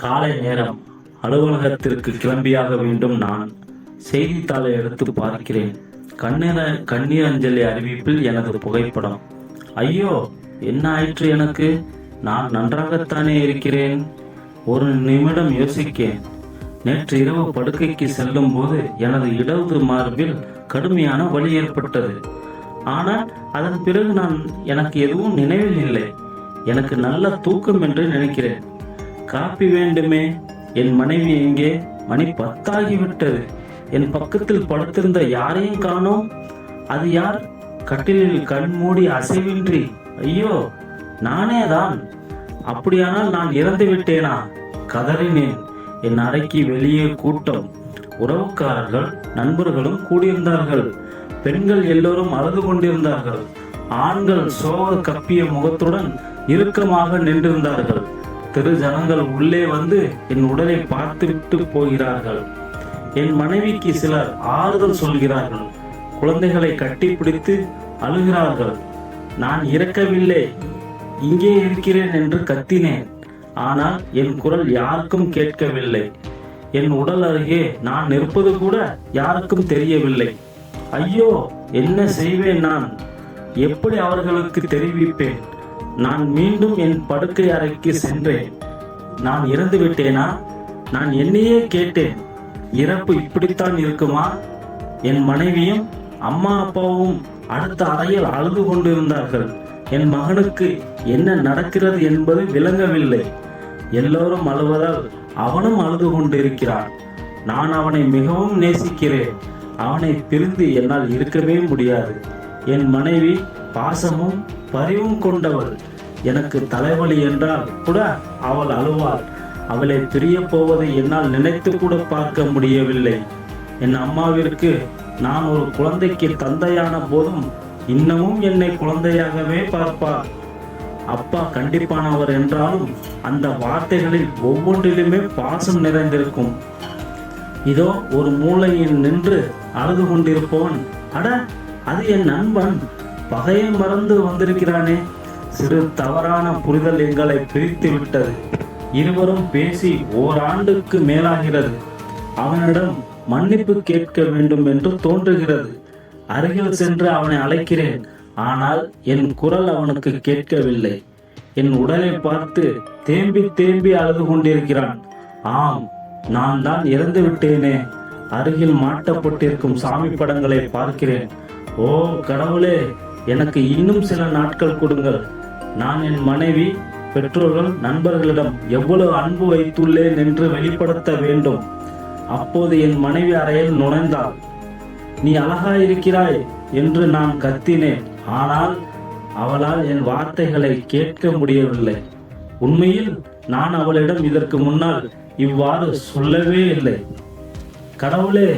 காலை நேரம். அலுவலகத்திற்கு கிளம்பியாக வேண்டும். நான் செய்தித்தாளை எடுத்து பார்க்கிறேன். கண்ணீர் அஞ்சலி அறிவிப்பில் எனது புகைப்படம். ஐயோ, என்ன ஆயிற்று எனக்கு? நான் நன்றாகத்தானே இருக்கிறேன். ஒரு நிமிடம் யோசிக்கேன். நேற்று இரவு படுக்கைக்கு செல்லும் போது எனது இடது மார்பில் கடுமையான வலி ஏற்பட்டது. ஆனால் அதன் பிறகு எனக்கு எதுவும் நினைவில் இல்லை. எனக்கு நல்ல தூக்கம் என்று நினைக்கிறேன். காப்பி வேண்டுமே. என் மனைவி எங்கே? மணி 10 ஆகிவிட்டது. என் பக்கத்தில் படுத்திருந்த யாரையும் காணோம். அது யார்? கட்டிலில் கண் மூடி அசைவின்றி. ஐயோ, நானே தான். அப்படியானால் நான் இறந்து விட்டேனா? கதறினேன். என் அறைக்கு வெளியே கூட்டம். உறவுக்காரர்கள், நண்பர்களும் கூடியிருந்தார்கள். பெண்கள் எல்லோரும் அழுது கொண்டிருந்தார்கள். ஆண்கள் சோக கப்பிய முகத்துடன் இறுக்கமாக நின்றிருந்தார்கள். திரு ஜனங்கள் உள்ளே வந்து என் உடலை பார்த்துவிட்டு போகிறார்கள். என் மனைவிக்கு சிலர் ஆறுதல் சொல்கிறார்கள். குழந்தைகளை கட்டிப்பிடித்து அழுகிறார்கள். நான் இறக்கவில்லை, இங்கே இருக்கிறேன் என்று கத்தினேன். ஆனால் என் குரல் யாருக்கும் கேட்கவில்லை. என் உடல் அருகே நான் நிற்பது கூட யாருக்கும் தெரியவில்லை. ஐயோ, என்ன செய்வேன்? நான் எப்படி அவர்களுக்கு தெரிவிப்பேன்? நான் மீண்டும் என் படுக்கை அறைக்கு சென்றேன். நான் இறந்து விட்டேனா? நான் என்னையே கேட்டேன். இறப்பு இப்படித்தான் இருக்குமா? என் மனைவியும் அம்மா அப்பாவும் அடுத்த அறையில் அழுது கொண்டிருந்தார்கள். என் மகனுக்கு என்ன நடக்கிறது என்பது விளங்கவில்லை. எல்லோரும் அழுவதால் அவனும் அழுது கொண்டிருக்கிறான். நான் அவனை மிகவும் நேசிக்கிறேன். அவனை பிரிந்து என்னால் இருக்கவே முடியாது. என் மனைவி பாசமும் பரிவும் கொண்டவள். எனக்கு தலைவலி என்றால் கூட அவள் அழுவாள். அவளை பிரிய போவதை என்னால் நினைத்து கூட பார்க்க முடியவில்லை. என் அம்மாவிற்கு நான் ஒரு குழந்தைக்கு தந்தையான போதும் இன்னமும் என்னை குழந்தையாகவே பார்ப்பார். அப்பா கண்டிப்பானவர் என்றாலும் அந்த வார்த்தைகளில் ஒவ்வொன்றிலுமே பாசம் நிறைந்திருக்கும். இதோ ஒரு மூலையில் நின்று அழுது கொண்டிருப்பவன், அட, அது என் நண்பன், பகையை மறந்து வந்திருக்கிறானே. சிறு தவறான புரிதல் எங்களை பிரித்து விட்டது. இருவரும் பேசி ஓராண்டுக்கு மேலாகிறது. அவனிடம் மன்னிப்பு கேட்க வேண்டும் என்று தோன்றுகிறது. அருகில் சென்று அவனை அழைக்கிறேன். ஆனால் என் குரல் அவனுக்கு கேட்கவில்லை. என் உடலை பார்த்து தேம்பி தேம்பி அழுது கொண்டிருக்கிறான். ஆம், நான் தான் இறந்து விட்டேனே. அருகில் மாட்டப்பட்டிருக்கும் சாமி படங்களை பார்க்கிறேன். ஓ கடவுளே, எனக்கு இன்னும் சில நாட்கள் கொடுங்கள். நான் என் மனைவி, பெற்றோர்கள், நண்பர்களிடம் எவ்வளவு அன்பு வைத்துள்ளேன் என்று வெளிப்படுத்த வேண்டும். அப்போது என் மனைவி அறையில் நுழைந்தாள். நீ அழகாயிருக்கிறாய் என்று நான் கத்தினேன். ஆனால் அவளால் என் வார்த்தைகளை கேட்க முடியவில்லை. உண்மையில் நான் அவளிடம் இதற்கு முன்னால் இவ்வாறு சொல்லவே இல்லை. கடவுளே,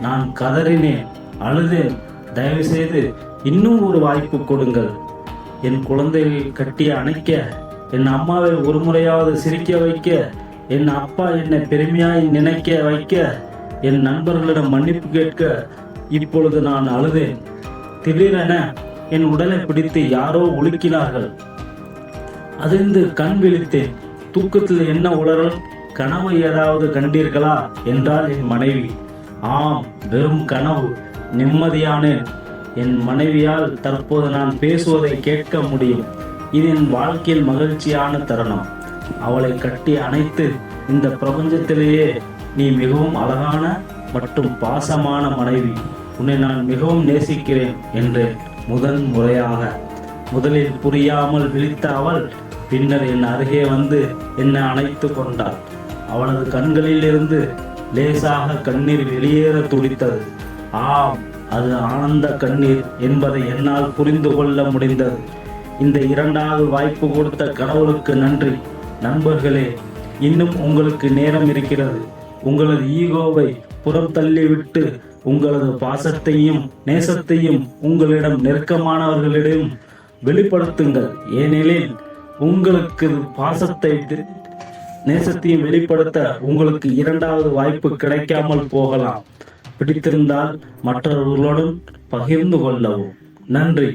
நான் கதறினேன், அழுதேன். தயவு செய்து இன்னும் ஒரு வாய்ப்பு கொடுங்கள். என் குழந்தையை கட்டி அணைக்க, என் அம்மாவை ஒரு முறையாவது சிரிக்க வைக்க, என் அப்பா என்னை பெருமையாய் நினைக்க வைக்க, என் நண்பர்களிடம் மன்னிப்பு கேட்க. இப்பொழுது நான் அழுதேன். திடீரென என் உடலை பிடித்து யாரோ உலுக்கினார்கள். அதிர்ந்து கண் விழித்தேன். தூக்கத்தில் என்ன உளறல்? கனவு ஏதாவது கண்டீர்களா என்றால் என் மனைவி. ஆம், வெறும் கனவு. நிம்மதியானேன். என் மனைவியால் தற்போது நான் பேசுவதை கேட்க முடியும். இது என் வாழ்க்கையில் மகிழ்ச்சியான தருணம். அவளை கட்டி அணைத்து, இந்த பிரபஞ்சத்திலேயே நீ மிகவும் அழகான மற்றும் பாசமான மனைவி, உன்னை நான் மிகவும் நேசிக்கிறேன் என்று முதன் முறையாக. முதலில் புரியாமல் விழித்த அவள் பின்னர் என் அருகே வந்து என்னை அணைத்து கொண்டாள். அவளது கண்களில் இருந்து லேசாக கண்ணீர் வெளியேற துடித்தது. ஆம், அது ஆனந்த கண்ணீர் என்பதை என்னால் புரிந்து கொள்ள முடிந்தது. இந்த இரண்டாவது வாய்ப்பு கொடுத்த கடவுளுக்கு நன்றி. நண்பர்களே, இன்னும் உங்களுக்கு நேரம் இருக்கிறது. உங்களது ஈகோவை புறம் தள்ளிவிட்டு உங்களது பாசத்தையும் நேசத்தையும் உங்களிடம் நெருக்கமானவர்களிடம் வெளிப்படுத்துங்கள். ஏனெனில் உங்களுக்கு பாசத்தை நேசத்தையும் வெளிப்படுத்த உங்களுக்கு இரண்டாவது வாய்ப்பு கிடைக்காமல் போகலாம். பிடித்திருந்தால் மற்றவர்களுடன் பகிர்ந்து கொள்ளவும். நன்றி.